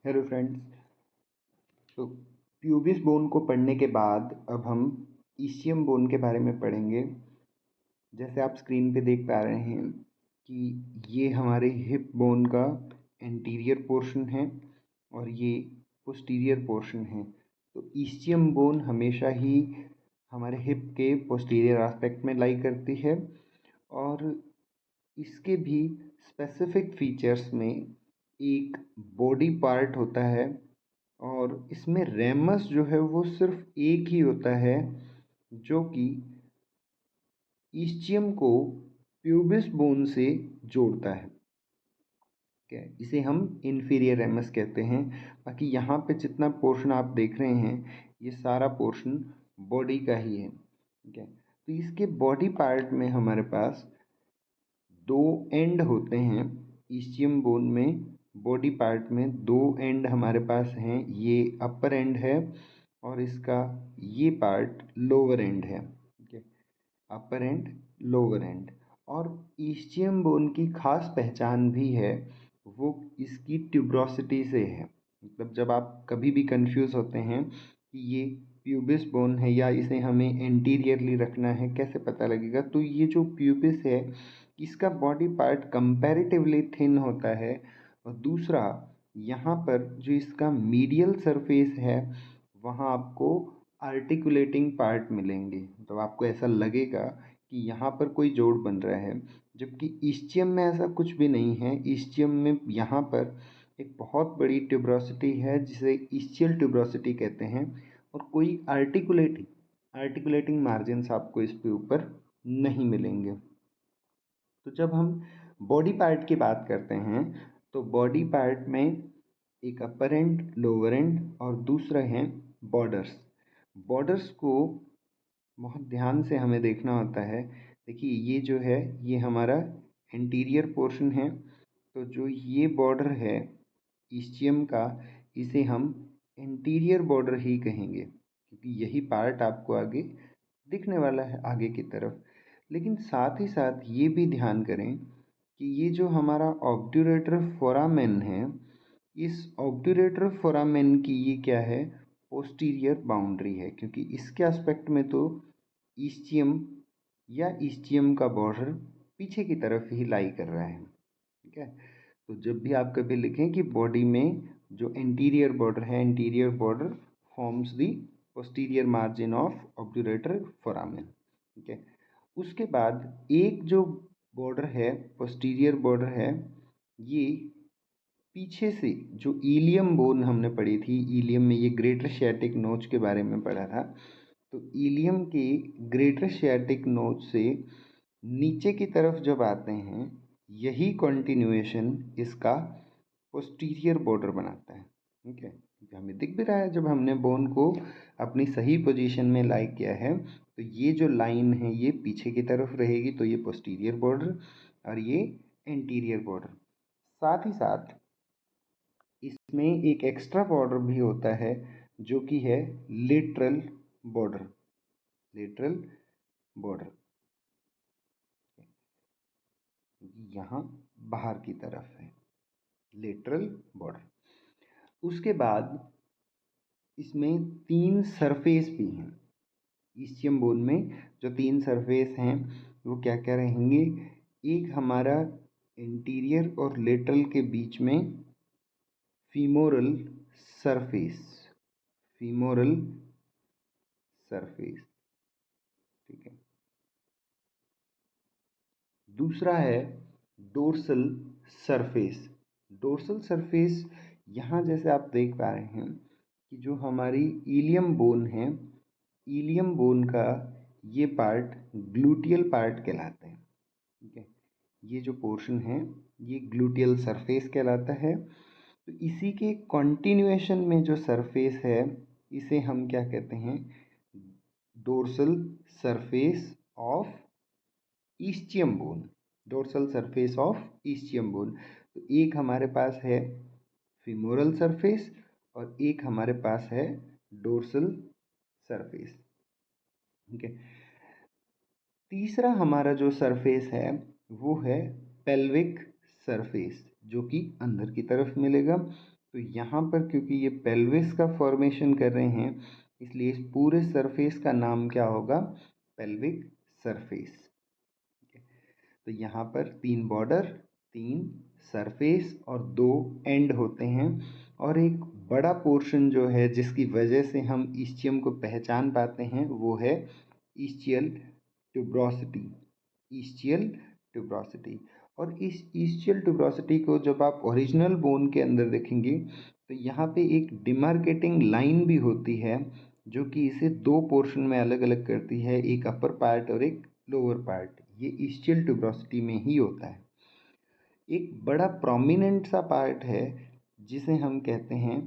Hello friends. तो pubis bone को पढ़ने के बाद अब हम ईशियम बोन के बारे में पढ़ेंगे। जैसे आप स्क्रीन पे देख पा रहे हैं कि ये हमारे हिप बोन का एंटीरियर पोर्शन है और ये पोस्टीरियर पोर्शन है। तो ईशियम बोन हमेशा ही हमारे हिप के पोस्टीरियर एस्पेक्ट में लाई करती है और इसके भी स्पेसिफिक फीचर्स में एक बॉडी पार्ट होता है और इसमें रेमस जो है वो सिर्फ एक ही होता है जो कि ईस्चियम को प्यूबिस बोन से जोड़ता है। ठीक है, इसे हम इन्फीरियर रेमस कहते हैं। बाकी यहाँ पे जितना पोर्शन आप देख रहे हैं ये सारा पोर्शन बॉडी का ही है। ठीक है, तो इसके बॉडी पार्ट में हमारे पास दो एंड होते हैं। ईस्चियम बोन में बॉडी पार्ट में दो एंड हमारे पास हैं, ये अपर एंड है और इसका ये पार्ट लोअर एंड है। ठीक है, अपर एंड लोअर एंड। और ईस्चियम बोन की खास पहचान भी है, वो इसकी ट्यूब्रोसिटी से है। मतलब जब आप कभी भी कंफ्यूज होते हैं कि ये प्यूबिस बोन है या इसे हमें एंटीरियरली रखना है, कैसे पता लगेगा, तो ये जो प्यूबिस है इसका बॉडी पार्ट कंपैरेटिवली थिन होता है और दूसरा यहाँ पर जो इसका मीडियल सरफेस है वहाँ आपको आर्टिकुलेटिंग पार्ट मिलेंगे। तो आपको ऐसा लगेगा कि यहाँ पर कोई जोड़ बन रहा है, जबकि ईस्चियम में ऐसा कुछ भी नहीं है। ईस्चियम में यहाँ पर एक बहुत बड़ी ट्यूब्रोसिटी है जिसे ईस्चियल ट्यूब्रोसिटी कहते हैं और कोई आर्टिकुलेटिंग मार्जिन्स आपको इस पे ऊपर नहीं मिलेंगे। तो जब हम बॉडी पार्ट की बात करते हैं तो बॉडी पार्ट में एक अपर एंड, लोअर एंड और दूसरा है बॉर्डर्स। बॉर्डर्स को बहुत ध्यान से हमें देखना होता है। देखिए ये जो है ये हमारा एंटीरियर पोर्शन है, तो जो ये बॉर्डर है ईस्चियम का इसे हम इंटीरियर बॉर्डर ही कहेंगे क्योंकि यही पार्ट आपको आगे दिखने वाला है आगे की तरफ। लेकिन साथ ही साथ ये भी ध्यान करें कि ये जो हमारा ऑब्ट्यूरेटर फोरामेन है, इस ऑब्ट्यूरेटर फोरामेन की ये क्या है, पोस्टीरियर बाउंड्री है, क्योंकि इसके एस्पेक्ट में तो ईस्चियम या ईस्चियम का बॉर्डर पीछे की तरफ ही लाई कर रहा है। ठीक है, तो जब भी आप कभी लिखें कि बॉडी में जो इंटीरियर बॉर्डर है, interior border forms the posterior margin of obturator foramen. ठीक है, उसके बाद एक जो बॉर्डर है, पोस्टीरियर बॉर्डर है, ये पीछे से जो इलियम बोन हमने पढ़ी थी, इलियम में ये ग्रेटर शियाटिक नोच के बारे में पढ़ा था। तो इलियम के ग्रेटर शियाटिक नोच से नीचे की तरफ जब आते हैं यही कंटिन्यूएशन इसका पोस्टीरियर बॉर्डर बनाता है। ठीक है, हमें दिख भी रहा है जब हमने बोन को अपनी सही पोजीशन में लाई किया है तो ये जो लाइन है ये पीछे की तरफ रहेगी, तो ये पोस्टीरियर बॉर्डर और ये एंटीरियर बॉर्डर। साथ ही साथ इसमें एक एक्स्ट्रा बॉर्डर भी होता है जो कि है लेटरल बॉर्डर। लेटरल बॉर्डर यहाँ बाहर की तरफ है लेटरल बॉर्डर। उसके बाद इसमें तीन सरफेस भी हैं। ईस्चियम बोन में जो तीन सरफेस हैं वो क्या क्या रहेंगे, एक हमारा इंटीरियर और लेटरल के बीच में फीमोरल सरफेस, फीमोरल सरफेस। ठीक है, दूसरा है डोर्सल सरफेस। डोर्सल सरफेस यहाँ जैसे आप देख पा रहे हैं कि जो हमारी इलियम बोन है, इलियम बोन का ये पार्ट ग्लूटियल पार्ट कहलाता है। ठीक है, ये जो पोर्शन है ये ग्लूटियल सरफेस कहलाता है। तो इसी के कंटिन्यूएशन में जो सरफेस है इसे हम क्या कहते हैं, dorsal surface of ischium bone. Dorsal surface of ischium bone. तो एक हमारे पास है फीमोरल सरफेस और एक हमारे पास है डोर्सल सरफेस। ठीक है, तीसरा हमारा जो सरफेस है वो है पेल्विक सरफेस जो कि अंदर की तरफ मिलेगा। तो यहाँ पर क्योंकि ये पेल्विस का फॉर्मेशन कर रहे हैं, इसलिए इस पूरे सरफेस का नाम क्या होगा? Pelvic surface. तो यहाँ पर 3 बॉर्डर, 3 सरफेस और 2 एंड होते हैं। और एक बड़ा पोर्शन जो है जिसकी वजह से हम इस्चियम को पहचान पाते हैं वो है इस्चियल ट्यूब्रोसिटी। Ischial tuberosity. और इस इस्चियल ट्यूब्रोसिटी को जब आप ओरिजिनल बोन के अंदर देखेंगे तो यहाँ पे एक डिमार्केटिंग लाइन भी होती है जो कि इसे 2 पोर्शन में अलग अलग करती है, एक अपर पार्ट और एक लोअर पार्ट। ये इस्चियल ट्यूब्रोसिटी में ही होता है। एक बड़ा प्रोमिनेंट सा पार्ट है जिसे हम कहते हैं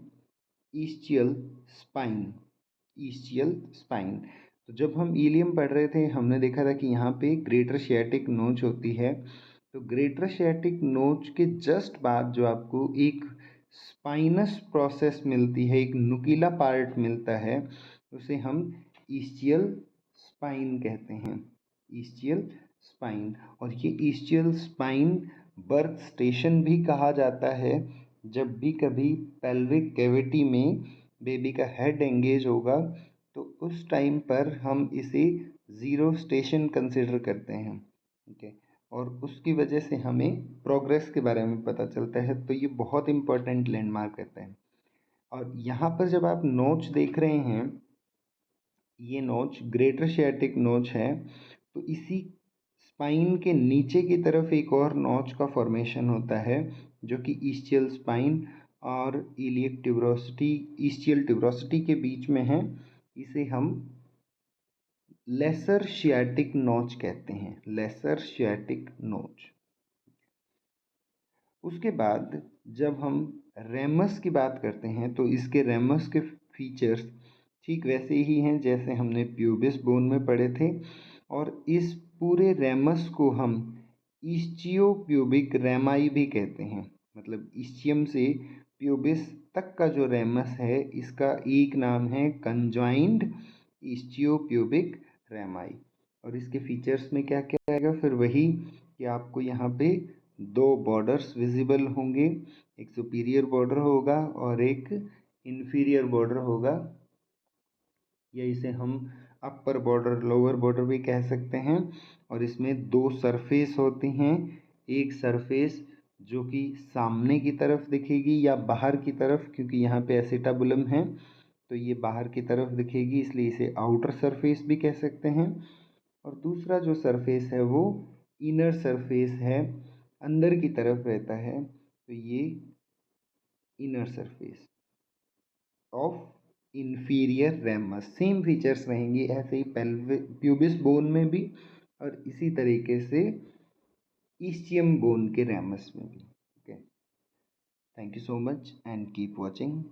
इस्चियल स्पाइन। Ischial spine. तो जब हम इलियम पढ़ रहे थे हमने देखा था कि यहाँ पे ग्रेटर शियाटिक नोच होती है। तो ग्रेटर शियाटिक नोच के जस्ट बाद जो आपको एक स्पाइनस प्रोसेस मिलती है, एक नुकीला पार्ट मिलता है, उसे हम इस्चियल स्पाइन कहते हैं। Ischial spine. और ये इस्चियल स्पाइन बर्थ स्टेशन भी कहा जाता है। जब भी कभी पेल्विक कैविटी में बेबी का हेड एंगेज होगा तो उस टाइम पर हम इसे ज़ीरो स्टेशन कंसिडर करते हैं। ठीक है। और उसकी वजह से हमें प्रोग्रेस के बारे में पता चलता है। तो ये बहुत इम्पोर्टेंट लैंडमार्क रहता है। और यहाँ पर जब आप नोच देख रहे हैं, ये नोच ग्रेटर शियाटिक नोच है। तो इसी स्पाइन के नीचे की तरफ एक और नोच का फॉर्मेशन होता है जो कि इस्चियल स्पाइन और इलियक ट्यूब्रोसिटी, इस्चियल ट्यूब्रोसिटी के बीच में है। इसे हम लेसर शियाटिक नोच कहते हैं। लेसर शियाटिक नोच। उसके बाद जब हम रेमस की बात करते हैं तो इसके रेमस के फीचर्स ठीक वैसे ही हैं जैसे हमने प्यूबिस बोन में पढ़े थे। और इस पूरे रेमस को हम इस्चियो प्यूबिक रेमाई भी कहते हैं। मतलब इस्चियम से प्यूबिस तक का जो रेमस है इसका एक नाम है कंजॉइंड इस्चियो प्यूबिक रेमाई। और इसके फीचर्स में क्या क्या आएगा? फिर वही कि आपको यहाँ पे 2 बॉर्डर्स विजिबल होंगे, एक सुपीरियर बॉर्डर होगा और एक इन्फीरियर बॉर्डर होगा, या इसे हम अपर बॉर्डर लोअर बॉर्डर भी कह सकते हैं। और इसमें 2 सरफेस होती हैं, एक सरफेस जो कि सामने की तरफ दिखेगी या बाहर की तरफ, क्योंकि यहाँ पे एसिटाबुलम है तो ये बाहर की तरफ दिखेगी इसलिए इसे आउटर सरफेस भी कह सकते हैं। और दूसरा जो सरफेस है वो इनर सरफेस है, अंदर की तरफ रहता है, तो ये inner surface of inferior ramus. Same features रहेंगी ऐसे ही प्यूबिस बोन में भी और इसी तरीके से इस्चियम बोन के रेमस में भी। Okay, thank you so much and keep watching.